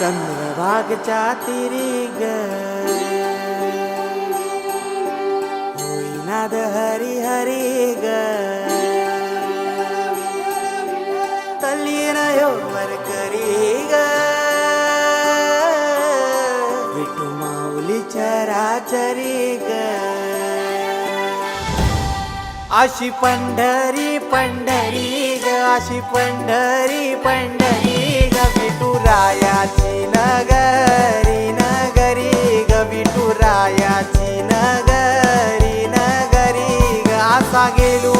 चंद्रभागच्या तिरी ग होईनाद हरी हरी ग तल्लीन वर करी ग विठू माऊली चराचरी ग अशी पंढरी पंढरी ग अशी पंढरी पंढरी ग विठुरायाची नगरी नगरी ग विठुरायाची नगरी नगरी ग असा गेलो